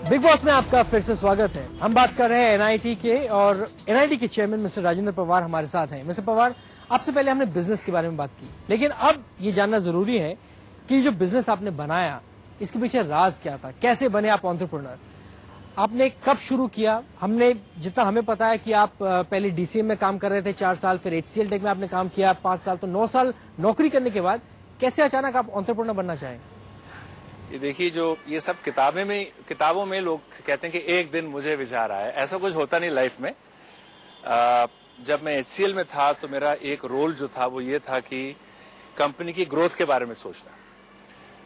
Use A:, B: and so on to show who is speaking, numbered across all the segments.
A: Big boss में आपका फिर से स्वागत है। हम बात कर रहे हैं एनआईटी के और एनआईटी के चेयरमैन मिस्टर राजेंद्र पवार हमारे साथ हैं। मिस्टर पवार, आपसे पहले हमने बिजनेस के बारे में बात की, लेकिन अब ये जानना जरूरी है कि जो बिजनेस आपने बनाया इसके पीछे राज क्या था, कैसे बने आप एंटरप्रेन्योर, आपने कब शुरू किया? हमने जितना हमें पता है कि आप पहले डीसीएम में काम कर रहे थे 4 साल, फिर एचसीएल टेक में आपने काम किया 5 साल, तो 9 साल नौकरी करने के बाद कैसे अचानक आप एंटरप्रेन्योर बनना चाहें?
B: ये देखिए, जो ये सब किताबों में लोग कहते हैं कि एक दिन मुझे विचार आया, ऐसा कुछ होता नहीं लाइफ में। जब मैं एचसीएल में था तो मेरा एक रोल जो था वो ये था कि कंपनी की ग्रोथ के बारे में सोचना।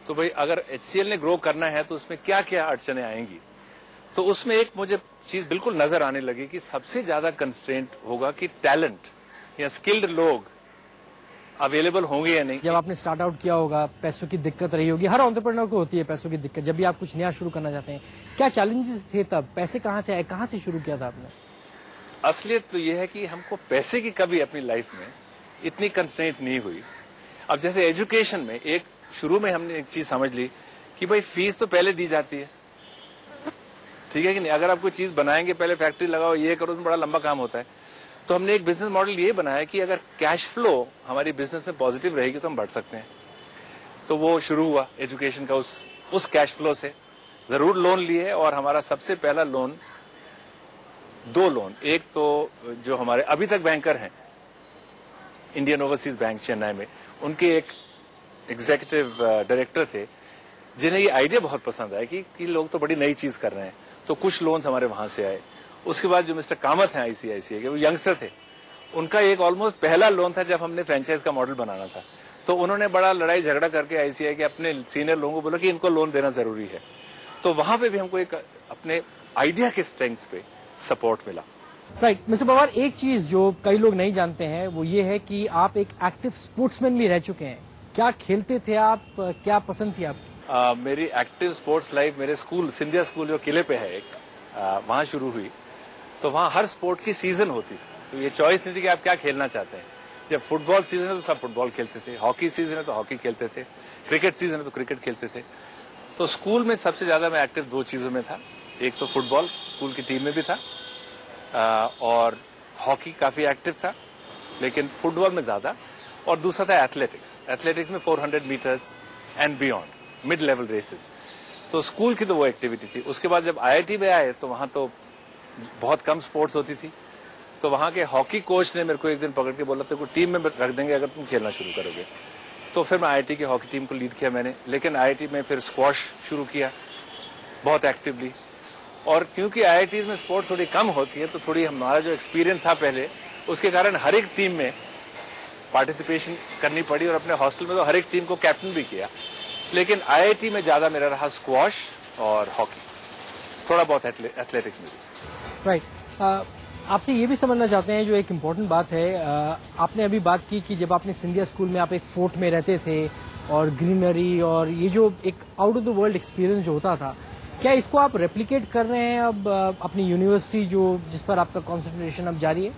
B: तो भाई अगर एचसीएल ने ग्रो करना है तो उसमें क्या क्या अड़चने आएंगी, तो उसमें एक मुझे चीज बिल्कुल नजर आने लगी कि सबसे ज्यादा कंस्ट्रेंट होगा कि टैलेंट या स्किल्ड लोग अवेलेबल होंगे या नहीं।
A: जब आपने स्टार्ट आउट किया होगा, पैसों की दिक्कत रही होगी, हर एंटरप्रेन्योर को होती है पैसों की दिक्कत। जब भी आप कुछ नया शुरू करना चाहते हैं, क्या चैलेंजेस थे तब? पैसे कहाँ से आए, कहाँ से शुरू किया था आपने?
B: असलियत तो यह है कि हमको पैसे की कभी अपनी लाइफ में इतनी कंस्ट्रेंट नहीं हुई। अब जैसे एजुकेशन में एक शुरू में हमने एक चीज समझ ली कि भाई फीस तो पहले दी जाती है, ठीक है कि नहीं। अगर आप कोई चीज बनाएंगे, पहले फैक्ट्री लगाओ, ये करो, तो बड़ा लंबा काम होता है। तो हमने एक बिजनेस मॉडल ये बनाया कि अगर कैश फ्लो हमारी बिजनेस में पॉजिटिव रहेगी तो हम बढ़ सकते हैं। तो वो शुरू हुआ एजुकेशन का उस कैश फ्लो से। जरूर लोन लिए, और हमारा सबसे पहला लोन, 2 लोन, एक तो जो हमारे अभी तक बैंकर हैं इंडियन ओवरसीज बैंक चेन्नई में, उनके एक एग्जीक्यूटिव डायरेक्टर थे जिन्हें ये आइडिया बहुत पसंद आया कि लोग तो बड़ी नई चीज कर रहे हैं, तो कुछ लोन्स हमारे वहां से आए। उसके बाद जो मिस्टर कामत हैं आईसीआईसीआई के, वो यंगस्टर थे, उनका एक ऑलमोस्ट पहला लोन था जब हमने फ्रेंचाइज का मॉडल बनाना था। तो उन्होंने बड़ा लड़ाई झगड़ा करके आईसीआई के अपने सीनियर लोगों को बोला कि इनको लोन देना जरूरी है। तो वहां पे भी हमको एक अपने आइडिया के स्ट्रेंथ पे सपोर्ट मिला।
A: राइट मिस्टर पवार, एक चीज जो कई लोग नहीं जानते हैं वो ये है कि आप एक एक्टिव स्पोर्ट्समैन भी रह चुके हैं। क्या खेलते थे आप, क्या पसंद थी आपकी?
B: मेरी एक्टिव स्पोर्ट्स लाइफ मेरे स्कूल, सिंधिया स्कूल जो किले पे है एक, वहां शुरू हुई। तो वहां हर स्पोर्ट की सीजन होती थी, तो ये चॉइस नहीं थी कि आप क्या खेलना चाहते हैं। जब फुटबॉल सीजन है तो सब फुटबॉल खेलते थे, हॉकी सीजन है तो हॉकी खेलते थे, क्रिकेट सीजन है तो क्रिकेट खेलते थे। तो स्कूल में सबसे ज्यादा मैं एक्टिव 2 चीजों में था। एक तो फुटबॉल, स्कूल की टीम में भी था, और हॉकी काफी एक्टिव था लेकिन फुटबॉल में ज्यादा। और दूसरा था एथलेटिक्स में 400 meters and beyond, mid level races. तो स्कूल की तो वो एक्टिविटी थी। उसके बाद जब आईआईटी में आए तो वहां तो बहुत कम स्पोर्ट्स होती थी। तो वहां के हॉकी कोच ने मेरे को एक दिन पकड़ के बोला, तेरे को टीम में रख देंगे अगर तुम खेलना शुरू करोगे। तो फिर मैं आईआईटी की हॉकी टीम को लीड किया मैंने, लेकिन आईआईटी में फिर स्क्वॉश शुरू किया बहुत एक्टिवली। और क्योंकि आईआईटी में स्पोर्ट्स थोड़ी कम होती है, तो थोड़ी हमारा जो एक्सपीरियंस था पहले, उसके कारण हर एक टीम में पार्टिसिपेशन करनी पड़ी। और अपने हॉस्टल में तो हर एक टीम को कैप्टन भी किया। लेकिन आईआईटी में ज्यादा मेरा रहा स्क्वॉश और हॉकी, थोड़ा बहुत एथलेटिक्स में भी।
A: राइट आपसे ये भी समझना चाहते हैं, जो एक इम्पोर्टेंट बात है, आपने अभी बात की कि जब आपने सिंधिया स्कूल में आप एक फोर्ट में रहते थे और ग्रीनरी और ये जो एक out of the world experience जो होता था, क्या इसको आप रेप्लिकेट कर रहे हैं अब अपनी यूनिवर्सिटी जिस पर आपका कॉन्सेंट्रेशन अब जारी है?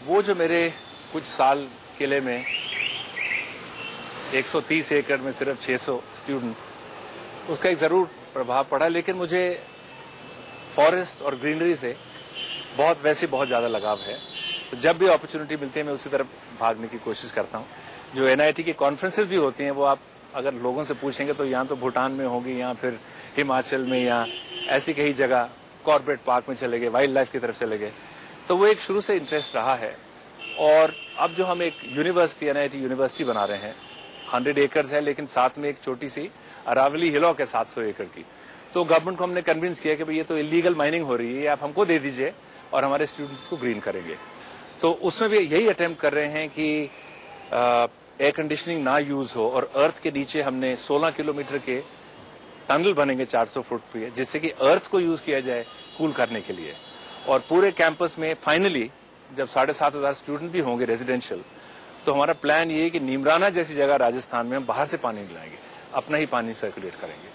B: वो जो मेरे कुछ साल किले में 130 एकड़ में सिर्फ 600 स्टूडेंट्स, उसका एक जरूर प्रभाव पड़ा। लेकिन मुझे फॉरेस्ट और ग्रीनरी से बहुत ज्यादा लगाव है। तो जब भी अपॉर्चुनिटी मिलती है मैं उसी तरफ भागने की कोशिश करता हूँ। जो एनआईटी की कॉन्फ्रेंसेस भी होती हैं, वो आप अगर लोगों से पूछेंगे तो यहाँ तो भूटान में होगी, या फिर हिमाचल में, या ऐसी कई जगह कॉर्पोरेट पार्क में चले गए, वाइल्ड लाइफ की तरफ चले गए। तो वो एक शुरू से इंटरेस्ट रहा है। और अब जो हम एक यूनिवर्सिटी, एनआईटी यूनिवर्सिटी बना रहे हैं, 100 एकड़ है, लेकिन साथ में एक छोटी सी अरावली हिलॉक है 700 एकड़ की। तो गवर्नमेंट को हमने कन्विंस किया कि भाई ये तो इलीगल माइनिंग हो रही है, आप हमको दे दीजिए और हमारे स्टूडेंट्स को ग्रीन करेंगे। तो उसमें भी यही अटेम्प्ट कर रहे हैं कि एयर कंडीशनिंग ना यूज हो, और अर्थ के नीचे हमने 16 किलोमीटर के टनल बनेंगे 400 फुट पे, जिससे कि अर्थ को यूज किया जाए कूल करने के लिए। और पूरे कैंपस में फाइनली जब 7,500 स्टूडेंट भी होंगे रेजिडेंशियल, तो हमारा प्लान ये है कि नीमराना जैसी जगह राजस्थान में हम बाहर से पानी लाएंगे, अपना ही पानी सर्कुलेट करेंगे।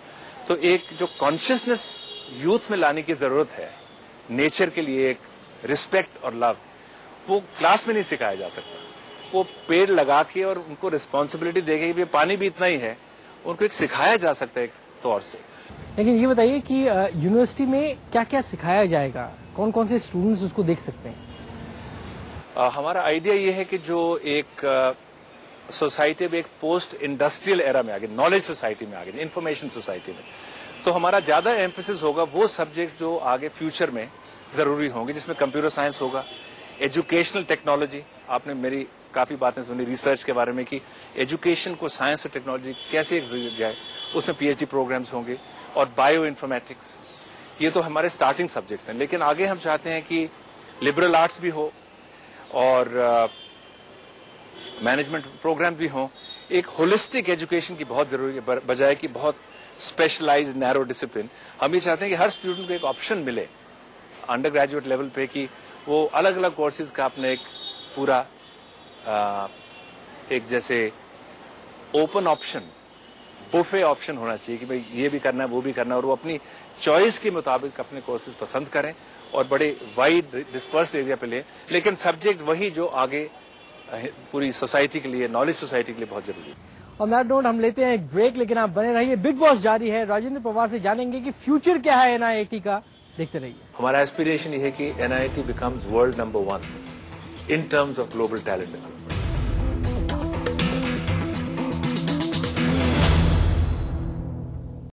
B: तो एक जो कॉन्शियसनेस यूथ में लाने की जरूरत है नेचर के लिए, एक रिस्पेक्ट और लव, वो क्लास में नहीं सिखाया जा सकता। वो पेड़ लगा के और उनको रिस्पॉन्सिबिलिटी देके कि पानी भी इतना ही है, उनको एक सिखाया जा सकता है तौर से।
A: लेकिन ये बताइए कि यूनिवर्सिटी में क्या क्या सिखाया जाएगा, कौन कौन से स्टूडेंट्स उसको देख सकते हैं?
B: हमारा आइडिया ये है कि जो एक सोसाइटी में एक पोस्ट इंडस्ट्रियल एरा में आ गए, नॉलेज सोसाइटी में आ गए, इंफॉर्मेशन सोसाइटी में, तो हमारा ज्यादा एम्फेसिस होगा वो सब्जेक्ट जो आगे फ्यूचर में जरूरी होंगे, जिसमें कंप्यूटर साइंस होगा, एजुकेशनल टेक्नोलॉजी। आपने मेरी काफी बातें सुनी रिसर्च के बारे में कि एजुकेशन को साइंस और टेक्नोलॉजी कैसे एक जाए, उसमें पीएचडी प्रोग्राम्स होंगे, और बायो इन्फॉर्मेटिक्स। ये तो हमारे स्टार्टिंग सब्जेक्ट्स हैं, लेकिन आगे हम चाहते हैं कि लिबरल आर्ट्स भी हो और मैनेजमेंट प्रोग्राम भी हो। एक होलिस्टिक एजुकेशन की बहुत जरूरी है, बजाय कि बहुत स्पेशलाइज्ड नैरो डिसिप्लिन। हम ये चाहते हैं कि हर स्टूडेंट को एक ऑप्शन मिले अंडर ग्रेजुएट लेवल पे कि वो अलग अलग कोर्सेज का अपने एक पूरा एक जैसे ओपन ऑप्शन, बुफे ऑप्शन होना चाहिए कि भाई ये भी करना है, वो भी करना है, और वो अपनी चॉइस के मुताबिक अपने कोर्सेज पसंद करें और बड़े वाइड डिस्पर्स एरिया पे ले, लेकिन सब्जेक्ट वही जो आगे पूरी सोसाइटी के लिए, नॉलेज सोसाइटी के लिए बहुत जरूरी है।
A: ऑन दैट नोट हम लेते हैं एक ब्रेक, लेकिन आप बने रहिए, बिग बॉस जारी है। राजेंद्र पवार से जानेंगे कि फ्यूचर क्या है एनआईटी का, देखते रहिए।
B: हमारा एस्पिरेशन ये है कि NIT becomes world number 1 in terms of global talent development.